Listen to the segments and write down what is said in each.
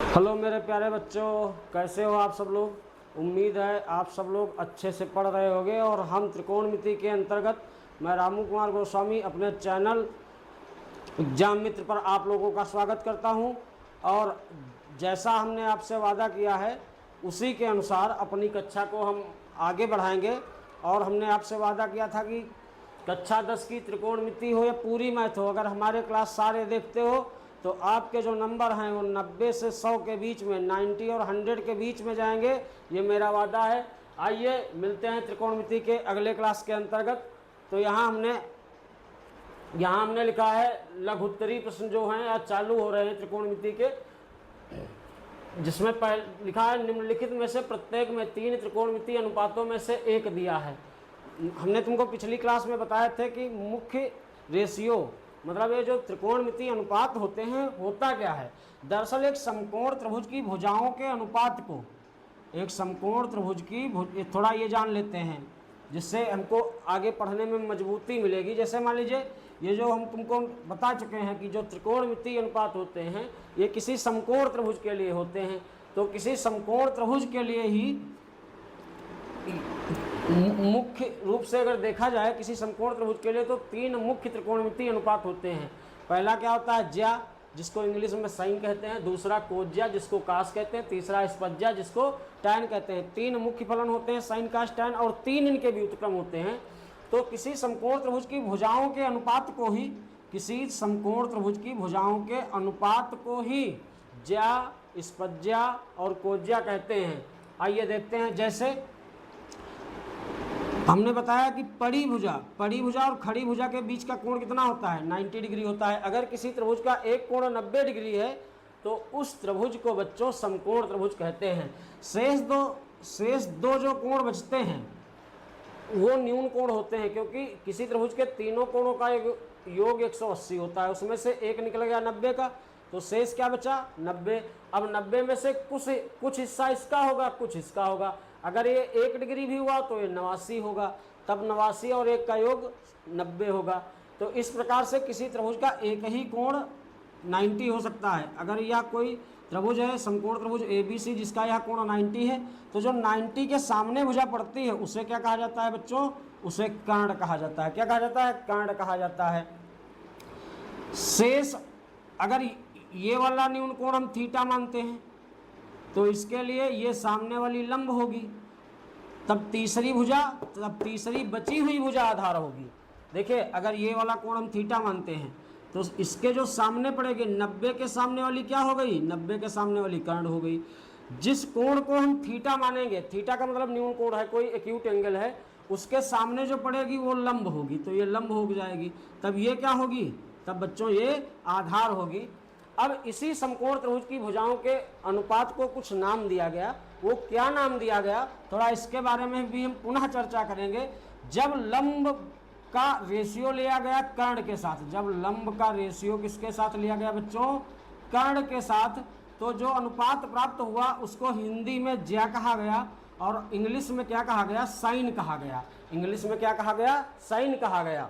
Hello मेरे प्यारे बच्चों, कैसे हो आप सब लोग। उम्मीद है आप सब लोग अच्छे से पढ़ रहे होंगे। और हम त्रिकोणमिति के अंतर्गत मैं रामू कुमार गोस्वामी अपने चैनल एग्जाम मित्र पर आप लोगों का स्वागत करता हूं। और जैसा हमने आपसे वादा किया है उसी के अनुसार अपनी कक्षा को हम आगे बढ़ाएंगे। और हमने आपसे वादा किया था कि कक्षा 10 की त्रिकोणमिति हो या पूरी मैथ हो, अगर हमारे क्लास सारे देखते हो तो आपके जो नंबर हैं वो 90 से 100 के बीच में, 90 और 100 के बीच में जाएंगे। ये मेरा वादा है। आइए मिलते हैं त्रिकोणमिति के अगले क्लास के अंतर्गत। तो यहाँ हमने लिखा है लघुत्तरी प्रश्न जो हैं आज चालू हो रहे हैं त्रिकोणमिति के, जिसमें पहले लिखा है निम्नलिखित में से प्रत्येक में 3 त्रिकोणमिति अनुपातों में से एक दिया है। हमने तुमको पिछली क्लास में बताए थे कि मुख्य रेशियो मतलब ये जो त्रिकोणमिति अनुपात होते हैं होता क्या है। दरअसल एक समकोण त्रिभुज की भुजाओं के अनुपात को, एक समकोण त्रिभुज की थोड़ा ये जान लेते हैं जिससे हमको आगे पढ़ने में मजबूती मिलेगी। जैसे मान लीजिए ये जो हम तुमको बता चुके हैं कि जो त्रिकोणमिति अनुपात होते हैं ये किसी समकोण त्रिभुज के लिए होते हैं। तो किसी समकोण त्रिभुज के लिए ही मुख्य रूप से अगर देखा जाए किसी समकोण त्रिभुज के लिए तो 3 मुख्य त्रिकोणमिति अनुपात होते हैं। पहला क्या होता है, ज्या जिसको इंग्लिश में साइन कहते हैं, दूसरा कोज्या जिसको कास कहते हैं, तीसरा स्पज्या जिसको टैन कहते हैं। 3 मुख्य फलन होते हैं, साइन कास टैन, और 3 इनके व्युत्क्रम होते हैं। तो किसी समकोण त्रिभुज की भुजाओं के अनुपात को ही, किसी समकोण त्रिभुज की भुजाओं के अनुपात को ही ज्या, स्पज्या और कोज्या कहते हैं। आइए देखते हैं। जैसे हमने बताया कि पड़ी भुजा और खड़ी भुजा के बीच का कोण कितना होता है, 90 डिग्री होता है। अगर किसी त्रिभुज का एक कोण 90 डिग्री है तो उस त्रिभुज को बच्चों समकोण त्रिभुज कहते हैं। शेष दो जो कोण बचते हैं वो न्यून कोण होते हैं, क्योंकि किसी त्रिभुज के तीनों कोणों का योग 180 होता है। उसमें से एक निकल गया 90 का, तो शेष क्या बचा 90। अब 90 में से कुछ हिस्सा इसका होगा, कुछ इसका होगा। अगर ये 1 डिग्री भी हुआ तो ये 89 होगा, तब 89 और 1 का योग 90 होगा। तो इस प्रकार से किसी त्रिभुज का एक ही कोण 90 हो सकता है। अगर यह कोई त्रिभुज है समकोण त्रिभुज ABC जिसका यह कोण 90 है, तो जो 90 के सामने भुजा पड़ती है उसे क्या कहा जाता है बच्चों, उसे कर्ण कहा जाता है। क्या कहा जाता है, कर्ण कहा जाता है। शेष अगर ये वाला न्यून कोण हम थीटा मानते हैं तो इसके लिए ये सामने वाली लंब होगी, तब तीसरी बची हुई भुजा आधार होगी। देखिए अगर ये वाला कोण हम थीटा मानते हैं तो इसके जो सामने पड़ेगी 90 के सामने वाली क्या हो गई, 90 के सामने वाली कर्ण हो गई। जिस कोण को हम थीटा मानेंगे, थीटा का मतलब न्यून कोण है, कोई एक्यूट एंगल है, उसके सामने जो पड़ेगी वो लंब होगी, तो ये लंब हो जाएगी। तब ये क्या होगी, तब बच्चों ये आधार होगी। अब इसी समकोण त्रिभुज की भुजाओं के अनुपात को कुछ नाम दिया गया। वो क्या नाम दिया गया, थोड़ा इसके बारे में भी हम पुनः चर्चा करेंगे। जब लंब का रेशियो लिया गया कर्ण के साथ, जब लंब का रेशियो किसके साथ लिया गया बच्चों, कर्ण के साथ, तो जो अनुपात प्राप्त हुआ उसको हिंदी में ज्या कहा गया और इंग्लिश में क्या कहा गया, साइन कहा गया। इंग्लिश में क्या कहा गया, साइन कहा गया।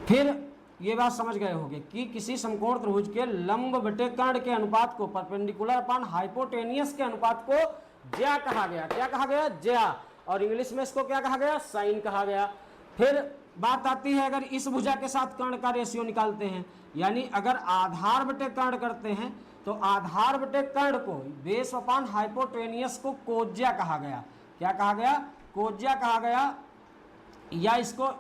फिर ये बात समझ गए होंगे कि किसी समकोण त्रिभुज के लंब बटे कर्ण के अनुपात को, परपेंडिकुलर अपॉन हाइपोटेनियस के अनुपात को ज्या कहा गया। क्या कहा गया, ज्या। और इंग्लिश में इसको क्या कहा गया, साइन कहा गया। फिर बात आती है अगर इस भुजा के साथ कर्ण का रेशियो निकालते हैं, यानी अगर आधार बटे कर्ण करते हैं तो आधार बटे कर्ण को, बेस अपॉन हाइपोटेनियस को कोज्या कहा गया। क्या कहा गया, कोज्या कहा गया, या इसको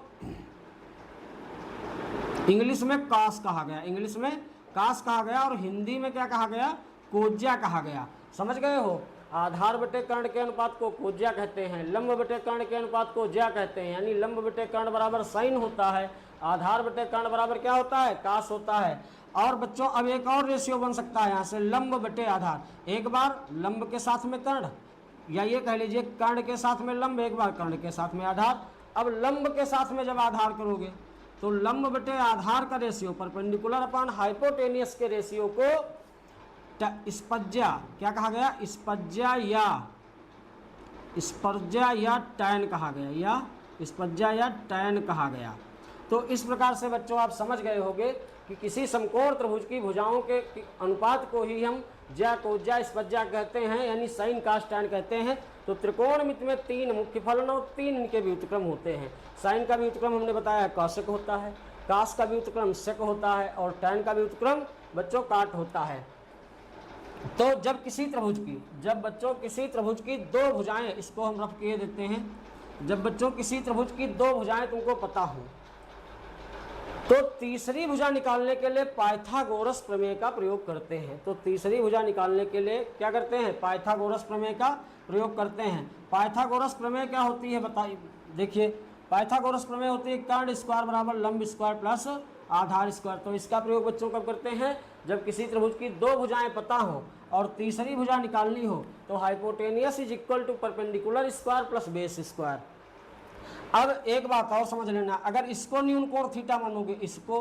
इंग्लिश में कास कहा गया, इंग्लिश में कास कहा गया और हिंदी में क्या कहा गया, कोज्या कहा गया। समझ गए हो। आधार बटे कर्ण के अनुपात को कोज्या कहते हैं, लंब बटे कर्ण के अनुपात को ज्या कहते हैं। यानी लंब बटे कर्ण बराबर साइन होता है, आधार बटे कर्ण बराबर क्या होता है, कास होता है। और बच्चों अब एक और रेशियो बन सकता है यहाँ से, लंब बटे आधार। एक बार लंब के साथ में कर्ण, या ये कह लीजिए कर्ण के साथ में लंब, एक बार कर्ण के साथ में आधार। अब लंब के साथ में जब आधार करोगे तो लंब बटे आधार का रेशियो, परपेंडिकुलर अपॉन हाइपोटेनियस के रेशियो को स्पज्या क्या कहा गया, स्पज्या या टैन कहा गया, या स्पज्या या टैन कहा गया। तो इस प्रकार से बच्चों आप समझ गए होंगे कि किसी समकोण त्रिभुज की भुजाओं के अनुपात को ही हम ज्या को ज्या स्पज्या कहते हैं, यानी साइन कास टैन कहते हैं। तो त्रिकोणमिति में 3 मुख्य फलन और 3 इनके व्युत्क्रम होते हैं। साइन का व्युत्क्रम हमने बताया कौशिक होता है, कास का व्युत्क्रम सेक होता है और टैन का व्युत्क्रम बच्चों काट होता है। तो जब किसी त्रिभुज की, जब बच्चों किसी त्रिभुज की 2 भुजाएं, इसको हम रफ किए देते हैं, जब बच्चों किसी त्रिभुज की 2 भुजाएं तुमको पता हो, तो तीसरी भुजा निकालने के लिए पाइथागोरस प्रमेय का प्रयोग करते हैं। तो तीसरी भुजा निकालने के लिए क्या करते हैं? पाइथागोरस प्रमेय का प्रयोग करते हैं। पाइथागोरस प्रमेय क्या होती है बताइए। देखिए, पाइथागोरस प्रमेय होती है कर्ण स्क्वायर बराबर लंब स्क्वायर प्लस आधार स्क्वायर। तो इसका प्रयोग बच्चों कब करते हैं? जब किसी त्रिभुज की 2 भुजाएं पता हो और तीसरी भुजा निकालनी हो। तो hypotenuse is equal to perpendicular square plus base square. अब एक बात और समझ लेना, अगर इसको न्यून कोण थीटा मानोगे इसको,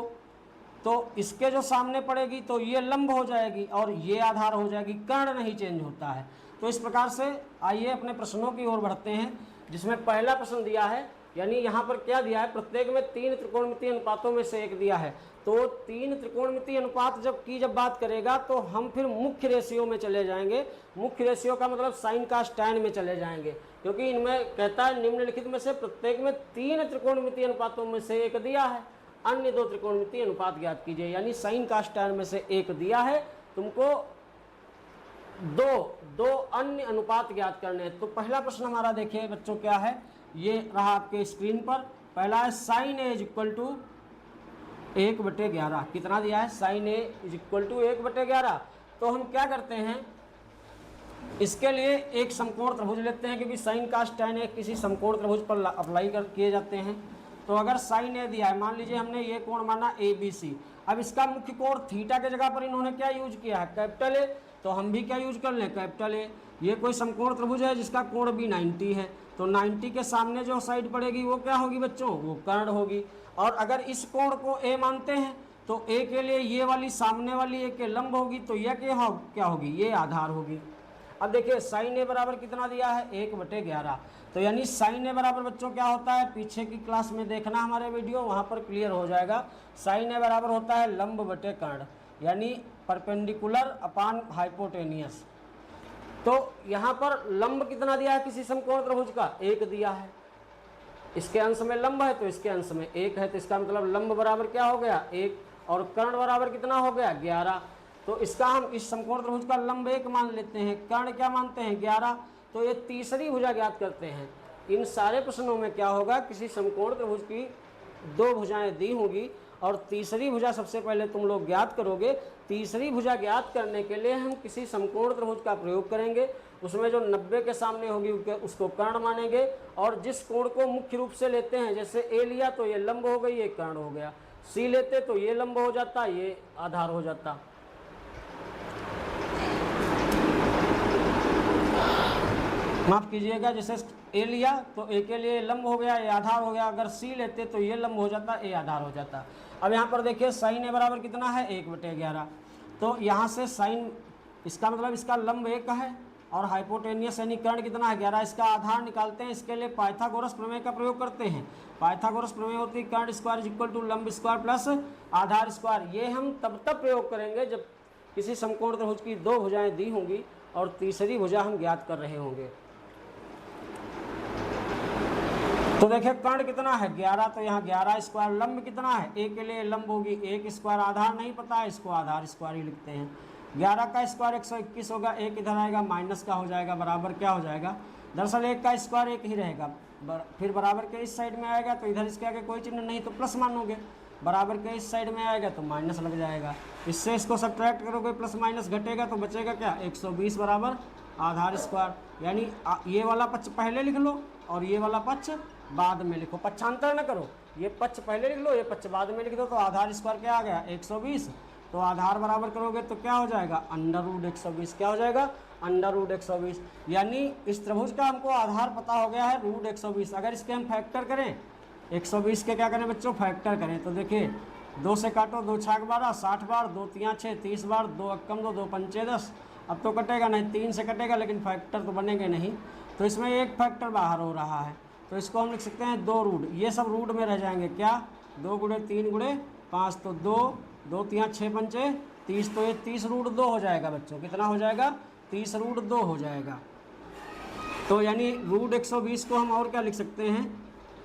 तो इसके जो सामने पड़ेगी तो ये लंब हो जाएगी और ये आधार हो जाएगी, कर्ण नहीं चेंज होता है। तो इस प्रकार से आइए अपने प्रश्नों की ओर बढ़ते हैं, जिसमें पहला प्रश्न दिया है, यानी यहाँ पर क्या दिया है? प्रत्येक में 3 त्रिकोणमितीय अनुपातों में से एक दिया है। तो 3 त्रिकोणमितीय अनुपात जब बात करेगा तो हम फिर मुख्य रेशियो में चले जाएंगे। मुख्य रेशियो का मतलब साइन कास टैन में चले जाएंगे, क्योंकि इनमें कहता है निम्नलिखित में से प्रत्येक में 3 त्रिकोणमितीय अनुपातों में से एक दिया है, अन्य 2 त्रिकोणमितीय अनुपात ज्ञात कीजिए। यानी साइन कास टैन में से एक दिया है, तुमको दो अन्य अनुपात ज्ञात करने हैं। तो पहला प्रश्न हमारा देखिए बच्चों क्या है, ये रहा आपके स्क्रीन पर। पहला है sine A is equal to 1/11। कितना दिया है? Sine A is equal to 1/11। तो हम क्या करते हैं, इसके लिए एक समकोण त्रिभुज लेते हैं, क्योंकि साइन कास टैन ए किसी समकोण त्रिभुज पर अप्लाई किए जाते हैं। तो अगर साइन ए दिया है, मान लीजिए हमने ये कोण माना ABC। अब इसका मुख्य कोण थीटा के जगह पर इन्होंने क्या यूज किया है? Capital A. तो हम भी क्या यूज कर लें? Capital A. ये कोई समकोण त्रिभुज है जिसका कोण भी 90 है, तो 90 के सामने जो साइड पड़ेगी वो क्या होगी बच्चों? वो कर्ण होगी। और अगर इस कोण को ए मानते हैं तो ए के लिए ये वाली सामने वाली ए के लंब होगी, तो यह क्या होगी? ये आधार होगी। अब देखिए साइन ए बराबर कितना दिया है? 1/11। तो यानी साइन ए बराबर बच्चों क्या होता है? पीछे की क्लास में देखना हमारे वीडियो, वहाँ पर क्लियर हो जाएगा। साइन ए बराबर होता है लंब बटे कर्ण, यानी परपेंडिकुलर अपान हाइपोटेनियस। तो यहाँ पर लंब कितना दिया है किसी समकोण त्रिभुज का? 1 दिया है। इसके अंश में लंब है तो इसके अंश में 1 है, तो इसका मतलब लंब बराबर क्या हो गया? 1, और कर्ण बराबर कितना हो गया? 11। तो इसका हम इस समकोण त्रिभुज का लंब 1 मान लेते हैं, कर्ण क्या मानते हैं? 11। तो ये तीसरी भुजा ज्ञात करते हैं। इन सारे प्रश्नों में क्या होगा, किसी समकोण त्रिभुज की 2 भुजाएं दी होंगी और तीसरी भुजा सबसे पहले तुम लोग ज्ञात करोगे। तीसरी भुजा ज्ञात करने के लिए हम किसी समकोण त्रिभुज का प्रयोग करेंगे, उसमें जो 90 के सामने होगी उसको कर्ण मानेंगे, और जिस कोण को मुख्य रूप से लेते हैं, जैसे ए लिया तो ये लंब हो गई, ये कर्ण हो गया। सी लेते तो ये लंब हो जाता, ये आधार हो जाता। माफ कीजिएगा, जैसे ए लिया तो ए के लिए लंब हो गया, ए आधार हो गया। अगर सी लेते तो ये लंब हो जाता, ए आधार हो जाता। अब यहाँ पर देखिए साइन ए बराबर कितना है? 1/11। तो यहाँ से साइन, इसका मतलब इसका लंब 1 है और हाइपोटेनियस यानी कर्ण कितना है? 11। इसका आधार निकालते हैं, इसके लिए पाइथागोरस प्रमेय का प्रयोग करते हैं। पाइथागोरस प्रमेय होती है कर्ण स्क्वायर इज इक्वल टू लंब स्क्वायर प्लस आधार स्क्वायर। ये हम तब प्रयोग करेंगे जब किसी समकोण त्रिभुज की 2 भुजाएं दी होंगी और तीसरी भुजा हम ज्ञात कर रहे होंगे। तो देखिए कर्ण कितना है? 11। तो यहाँ 11 स्क्वायर। लंब कितना है? ए के लिए लंब होगी 1 स्क्वायर, आधार नहीं पता है, इसको आधार स्क्वायर ही लिखते हैं। 11 का स्क्वायर 121 होगा, 1 इधर आएगा माइनस का हो जाएगा, बराबर क्या हो जाएगा? दरअसल 1 का स्क्वायर 1 ही रहेगा, फिर बराबर के इस साइड में आएगा तो इधर इसके आगे कोई चिन्ह नहीं तो प्लस मानोगे, बराबर के इस साइड में आएगा तो माइनस लग जाएगा। इससे इसको सब्ट्रैक्ट करोगे, प्लस माइनस घटेगा तो बचेगा क्या? 120 बराबर आधार स्क्वायर। यानी ये वाला पक्ष पहले लिख लो और ये वाला पक्ष बाद में लिखो, पक्षांतर न करो। ये पक्ष पहले लिख लो, ये पक्ष बाद में लिख दो। तो आधार स्क्वायर क्या आ गया? 120। तो आधार बराबर करोगे तो क्या हो जाएगा? √120। क्या हो जाएगा? √120। यानी इस त्रिभुज का हमको आधार पता हो गया है √120। अगर इसके हम फैक्टर करें, 120 के क्या करें बच्चों? फैक्टर करें। तो देखिए 2 से काटो, 2 छाक 12, 60 बार, 2 तियाँ 6, 30 बार, 2 अक्कम 2, 2 पंचे 10। अब तो कटेगा नहीं, 3 से कटेगा, लेकिन फैक्टर तो बनेंगे नहीं, तो इसमें एक फैक्टर बाहर हो रहा है। तो इसको हम लिख सकते हैं 2 रूट। ये सब रूट में रह जाएंगे क्या? 2 × 3 × 5, तो 2, 2 तियाँ 6 पंचे 30 तो ये 30√2 हो जाएगा बच्चों, कितना हो जाएगा? 30√2 हो जाएगा। तो यानी √120 को हम और क्या लिख सकते हैं?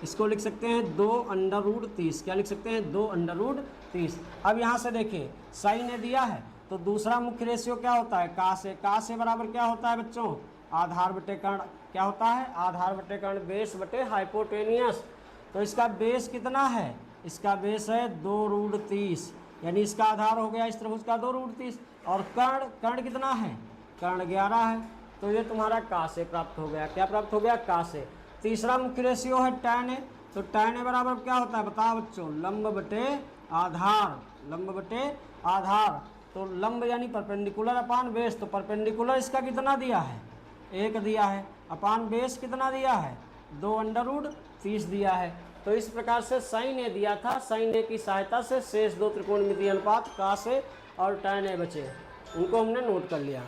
इसको लिख सकते हैं 2√30। क्या लिख सकते हैं? 2√30। अब यहाँ से देखिए साइन ए दिया है तो दूसरा मुख्य रेशियो क्या होता है? कास ए। कास ए बराबर क्या होता है बच्चों? आधार बटे कर्ण। क्या होता है? आधार बटे कर्ण, बेस बटे हाइपोटेनियस। तो इसका बेस कितना है? इसका बेस है 2√30, यानी इसका आधार हो गया इस त्रिभुज का 2√30। और कर्ण कितना है? कर्ण 11 है। तो ये तुम्हारा कास ए प्राप्त हो गया। क्या प्राप्त हो गया? कास ए। तीसरा मुख्य रेशियो है tan ए। तो tan ए बराबर क्या होता है बताओ बच्चों? लंब बटे आधार। लंब बटे आधार। तो लंब यानी परपेंडिकुलर अपान बेस। तो परपेंडिकुलर इसका कितना दिया है? 1 दिया है। अपान बेस कितना दिया है? 2√30 दिया है। तो इस प्रकार से साइन ए दिया था, साइन ए की सहायता से शेष दो त्रिकोणमितीय अनुपात कास ए और tan ए बचे, उनको हमने नोट कर लिया।